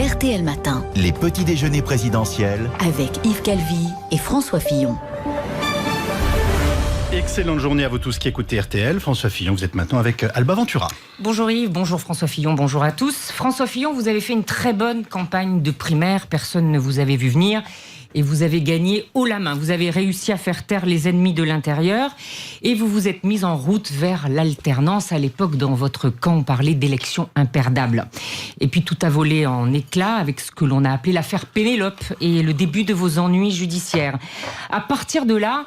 RTL Matin. Les petits déjeuners présidentiels. Avec Yves Calvi et François Fillon. Excellente journée à vous tous qui écoutez RTL. François Fillon, vous êtes maintenant avec Alba Ventura. Bonjour Yves, bonjour François Fillon, bonjour à tous. François Fillon, vous avez fait une très bonne campagne de primaire, personne ne vous avait vu venir. Et vous avez gagné haut la main. Vous avez réussi à faire taire les ennemis de l'intérieur. Et vous vous êtes mis en route vers l'alternance. À l'époque, dans votre camp, on parlait d'élections imperdables. Et puis tout a volé en éclats avec ce que l'on a appelé l'affaire Pénélope et le début de vos ennuis judiciaires. À partir de là,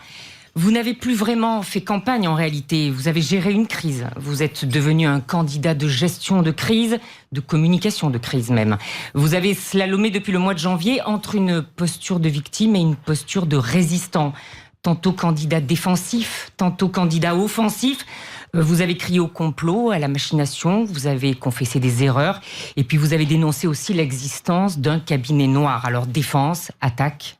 vous n'avez plus vraiment fait campagne en réalité. Vous avez géré une crise. Vous êtes devenu un candidat de gestion de crise, de communication de crise même. Vous avez slalomé depuis le mois de janvier entre une posture de victime et une posture de résistant. Tantôt candidat défensif, tantôt candidat offensif. Vous avez crié au complot, à la machination, vous avez confessé des erreurs et puis vous avez dénoncé aussi l'existence d'un cabinet noir. Alors défense, attaque,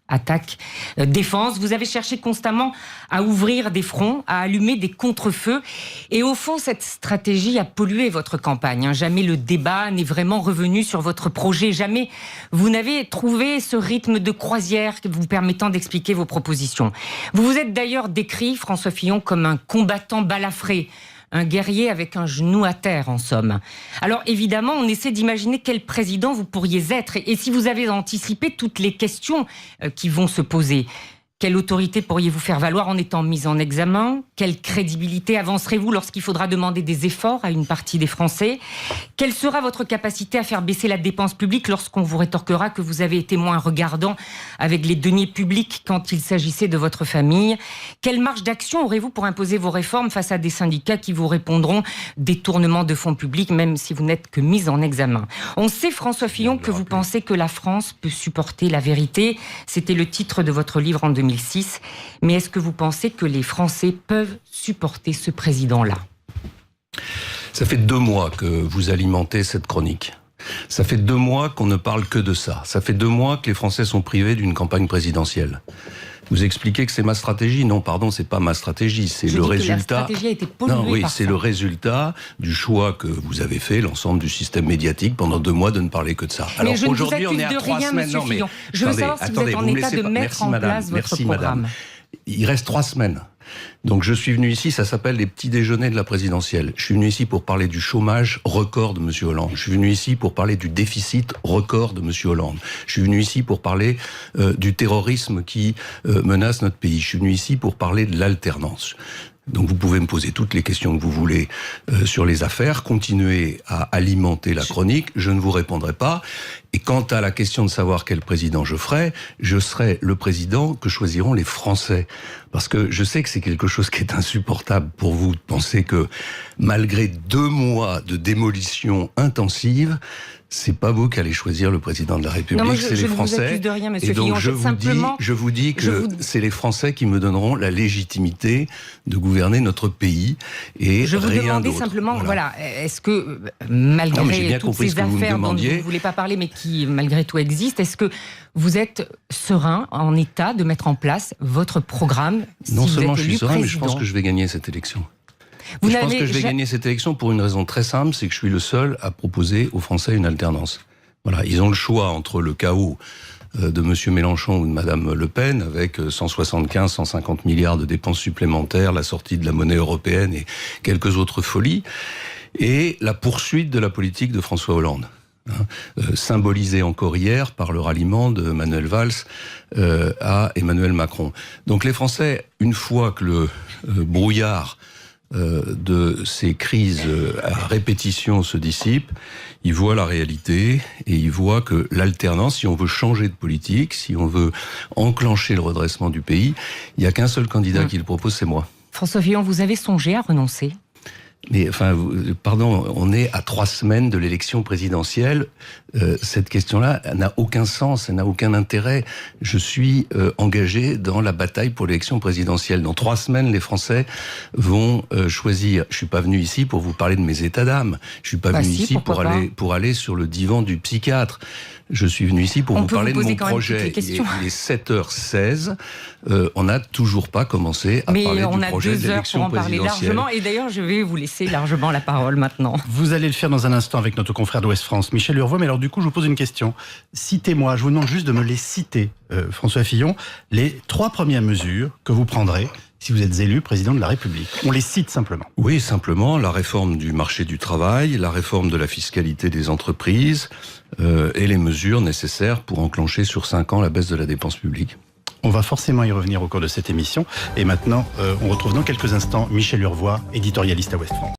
défense. Vous avez cherché constamment à ouvrir des fronts, à allumer des contre-feux. Et au fond, cette stratégie a pollué votre campagne. Jamais le débat n'est vraiment revenu sur votre projet. Jamais vous n'avez trouvé ce rythme de croisière vous permettant d'expliquer vos propositions. Vous vous êtes d'ailleurs décrit, François Fillon, comme un combattant balafré. Un guerrier avec un genou à terre, en somme. Alors évidemment, on essaie d'imaginer quel président vous pourriez être. Et si vous avez anticipé toutes les questions qui vont se poser, quelle autorité pourriez-vous faire valoir en étant mis en examen? Quelle crédibilité avancerez-vous lorsqu'il faudra demander des efforts à une partie des Français? Quelle sera votre capacité à faire baisser la dépense publique lorsqu'on vous rétorquera que vous avez été moins regardant avec les deniers publics quand il s'agissait de votre famille? Quelle marge d'action aurez-vous pour imposer vos réformes face à des syndicats qui vous répondront détournement de fonds publics, même si vous n'êtes que mis en examen? On sait, François Fillon, que vous pensez que la France peut supporter la vérité. C'était le titre de votre livre en 2006. Mais est-ce que vous pensez que les Français peuvent supporter ce président-là? Ça fait 2 mois que vous alimentez cette chronique. Ça fait 2 mois qu'on ne parle que de ça. Ça fait 2 mois que les Français sont privés d'une campagne présidentielle. Vous expliquez que c'est ma stratégie. Non, pardon, c'est pas ma stratégie. C'est le résultat. La stratégie a été polluée. Non, oui, c'est le résultat du choix que vous avez fait, l'ensemble du système médiatique, pendant 2 mois de ne parler que de ça. Alors aujourd'hui, on est à 3 semaines. Non, mais je veux savoir si vous êtes en état de mettre en place votre programme. Il reste 3 semaines. Donc je suis venu ici, ça s'appelle les petits déjeuners de la présidentielle. Je suis venu ici pour parler du chômage record de M. Hollande. Je suis venu ici pour parler du déficit record de M. Hollande. Je suis venu ici pour parler du terrorisme qui menace notre pays. Je suis venu ici pour parler de l'alternance. Donc vous pouvez me poser toutes les questions que vous voulez sur les affaires, continuer à alimenter la chronique, je ne vous répondrai pas. Et quant à la question de savoir quel président je serai le président que choisiront les Français. Parce que je sais que c'est quelque chose qui est insupportable pour vous de penser que malgré 2 mois de démolition intensive, c'est pas vous qui allez choisir le président de la République, c'est les Français. Je ne vous accuse de rien, monsieur Fillon. Fillon. Je vous dis que c'est les Français qui me donneront la légitimité de gouverner notre pays et je vous rien demandais d'autre. simplement, voilà, est-ce que malgré toutes ces affaires dont vous ne voulez pas parler, mais qui malgré tout existent, est-ce que vous êtes serein, en état de mettre en place votre programme si Non vous seulement êtes je élu suis serein, mais je président? pense que je vais gagner cette élection. Je pense que je vais gagner cette élection pour une raison très simple, c'est que je suis le seul à proposer aux Français une alternance. Voilà, ils ont le choix entre le chaos de M. Mélenchon ou de Mme Le Pen, avec 175, 150 milliards de dépenses supplémentaires, la sortie de la monnaie européenne et quelques autres folies, et la poursuite de la politique de François Hollande. Symbolisé encore hier par le ralliement de Manuel Valls à Emmanuel Macron. Donc les Français, une fois que le brouillard de ces crises à répétition se dissipe, ils voient la réalité et ils voient que l'alternance, si on veut changer de politique, si on veut enclencher le redressement du pays, il n'y a qu'un seul candidat qui le propose, c'est moi. François Fillon, vous avez songé à renoncer? Mais enfin, pardon, on est à 3 semaines de l'élection présidentielle. Cette question-là n'a aucun sens, elle n'a aucun intérêt. Je suis engagé dans la bataille pour l'élection présidentielle. Dans 3 semaines, les Français vont choisir. Je suis pas venu ici pour vous parler de mes états d'âme. Je suis pas venu ici pour aller sur le divan du psychiatre. Je suis venu ici pour vous parler de mon projet. Il est 7h16. On n'a toujours pas commencé à parler du projet d'élection présidentielle. Mais on a 2 heures pour en parler largement. Et d'ailleurs, je vais vous laisser largement la parole maintenant. Vous allez le faire dans un instant avec notre confrère d'Ouest France, Michel Urvoas. Mais alors du coup, je vous pose une question. Citez-moi, je vous demande juste de me les citer, François Fillon, les 3 premières mesures que vous prendrez si vous êtes élu président de la République. On les cite simplement. Oui, simplement la réforme du marché du travail, la réforme de la fiscalité des entreprises et les mesures nécessaires pour enclencher sur 5 ans la baisse de la dépense publique. On va forcément y revenir au cours de cette émission. Et maintenant, on retrouve dans quelques instants Michel Urvoas, éditorialiste à Ouest France.